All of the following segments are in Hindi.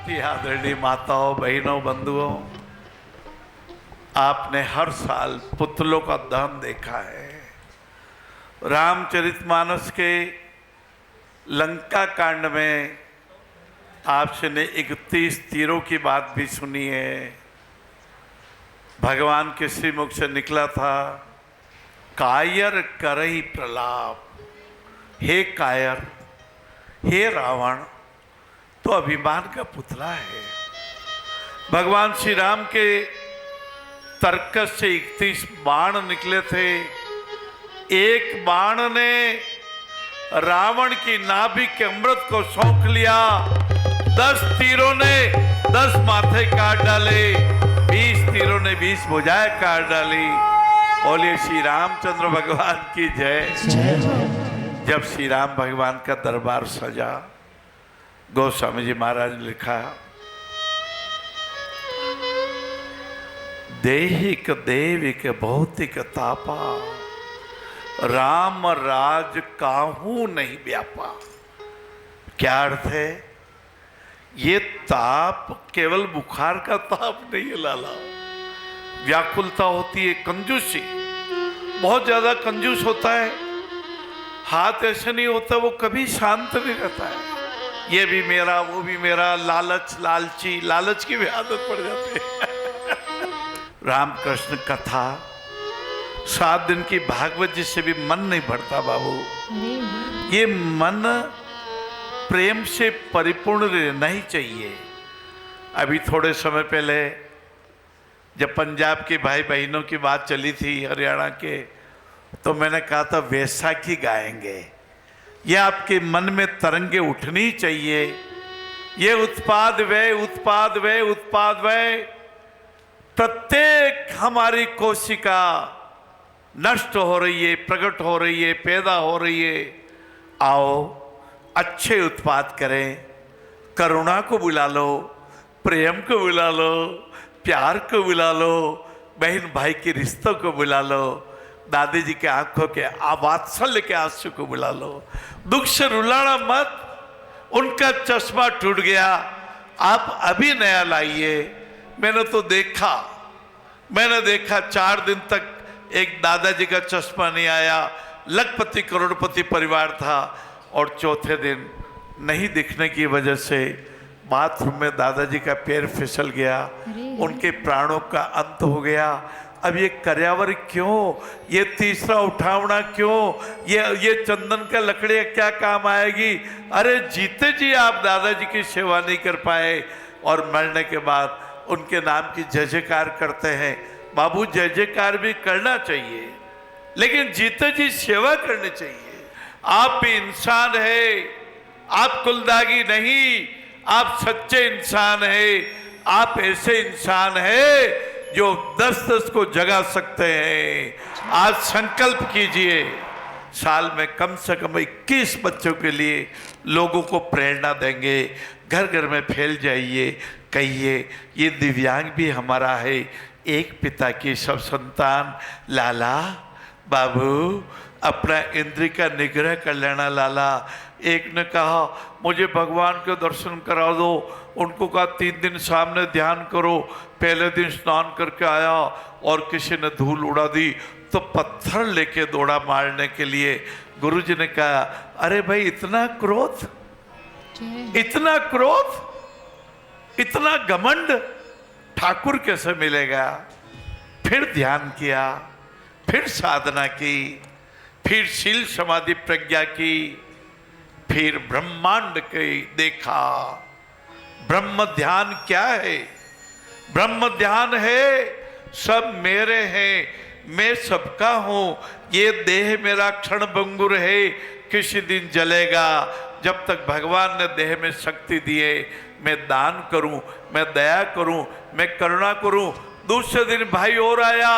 कि आदरणीय माताओं, बहनों, बंधुओं, आपने हर साल पुतलों का दहन देखा है। रामचरितमानस के लंका कांड में आपसे ने 31 तीरों की बात भी सुनी है। भगवान के श्रीमुख से निकला था, कायर करई प्रलाप। हे कायर, हे रावण, तो अभिमान का पुतला है। भगवान श्री राम के तर्कस से 31 बाण निकले थे। एक बाण ने रावण की नाभि के अमृत को सौंख लिया। 10 तीरों ने 10 माथे काट डाले, 20 तीरों ने 20 भुजाएं काट डाली। बोलिए श्री रामचंद्र भगवान की जय। जब श्री राम भगवान का दरबार सजा, गोस्वामी जी महाराज ने लिखा, देहिक देविक भौतिक तापा, राम राज काहू नहीं व्यापा। क्या अर्थ है? ये ताप केवल बुखार का ताप नहीं है लाला। व्याकुलता होती है, कंजूसी, बहुत ज्यादा कंजूस होता है। हाथ ऐसे नहीं होता, वो कभी शांत नहीं रहता है। ये भी मेरा, वो भी मेरा, लालच, लालची, लालच की भी आदत पड़ जाती है। रामकृष्ण कथा 7 दिन की भागवत जी से भी मन नहीं भरता बाबू। ये मन प्रेम से परिपूर्ण रहना ही चाहिए। अभी थोड़े समय पहले जब पंजाब के भाई बहनों की बात चली थी, हरियाणा के, तो मैंने कहा था वैसाखी गाएंगे। ये आपके मन में तरंगे उठनी चाहिए। ये उत्पाद व्यय, उत्पाद व्यय, उत्पाद व्यय, प्रत्येक हमारी कोशिका नष्ट हो रही है, प्रकट हो रही है, पैदा हो रही है। आओ अच्छे उत्पाद करें। करुणा को बुला लो, प्रेम को बुला लो, प्यार को बुला लो, बहन भाई के रिश्तों को बुला लो, दादी जी के आंखों के वात्सल्य के आंसू को बुला लो। दुख से रुलाना मत। उनका चश्मा टूट गया, आप अभी नया लाइए। मैंने देखा 4 दिन तक एक दादाजी का चश्मा नहीं आया। लखपति करोड़पति परिवार था, और चौथे दिन नहीं दिखने की वजह से बाथरूम में दादाजी का पैर फिसल गया, उनके प्राणों का अंत हो गया। अब ये कर्यावर क्यों? ये तीसरा उठावना क्यों? ये चंदन का लकड़ियाँ क्या काम आएगी? अरे जीते जी आप दादाजी की सेवा नहीं कर पाए, और मरने के बाद उनके नाम की जय जयकार करते हैं। बाबू, जय जयकार भी करना चाहिए, लेकिन जीते जी सेवा करनी चाहिए। आप भी इंसान है, आप कुलदागी नहीं, आप सच्चे इंसान है। आप ऐसे इंसान है जो 10-10 को जगा सकते हैं। आज संकल्प कीजिए, साल में कम से कम 21 बच्चों के लिए लोगों को प्रेरणा देंगे। घर घर में फैल जाइए, कहिए ये दिव्यांग भी हमारा है, एक पिता की सब संतान। लाला बाबू, अपना इंद्रिय का निग्रह कर लेना लाला। एक ने कहा मुझे भगवान के दर्शन करा दो। उनको कहा 3 दिन सामने ध्यान करो। पहले दिन स्नान करके आया और किसी ने धूल उड़ा दी, तो पत्थर लेके दौड़ा मारने के लिए। गुरुजी ने कहा अरे भाई, इतना क्रोध, इतना क्रोध, इतना घमंड ठाकुर कैसे मिलेगा? फिर ध्यान किया, फिर साधना की, फिर शील समाधि प्रज्ञा की, फिर ब्रह्मांड के देखा। ब्रह्म ध्यान क्या है? ब्रह्म ध्यान है सब मेरे हैं, मैं सबका हूं। ये देह मेरा क्षण भंगुर है, किसी दिन जलेगा। जब तक भगवान ने देह में शक्ति दी है, मैं दान करूं, मैं दया करूं, मैं करुणा करूं। दूसरे दिन भाई और आया,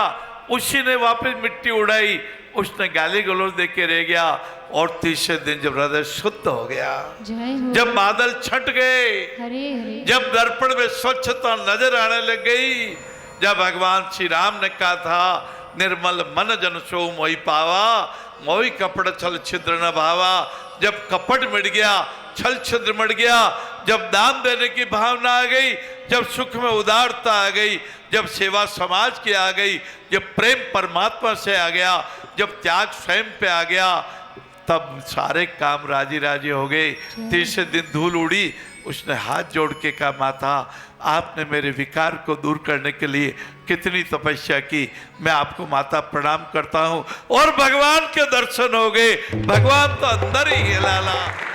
उसी ने वापस मिट्टी उड़ाई, उसने गाली गलौज दे के रह गया। और तीसरे दिन जब हृदय शुद्ध हो गया, जब बादल छट गए, जब दर्पण में स्वच्छता नजर आने लग गई, जब भगवान श्री राम ने कहा था निर्मल मन जन सो मोहि पावा, मोहि कपट छल छिद्र न भावा। जब कपट मिट गया, छल छिद्र मिट गया, जब दान देने की भावना आ गई, जब सुख में उदारता आ गई, जब सेवा समाज की आ गई, जब प्रेम परमात्मा से आ गया, जब त्याग स्वयं पे आ गया, तब सारे काम राजी राजी हो गए। तीसरे दिन धूल उड़ी, उसने हाथ जोड़ के कहा, माता आपने मेरे विकार को दूर करने के लिए कितनी तपस्या की, मैं आपको माता प्रणाम करता हूँ। और भगवान के दर्शन हो गए। भगवान तो अंदर ही है लाला।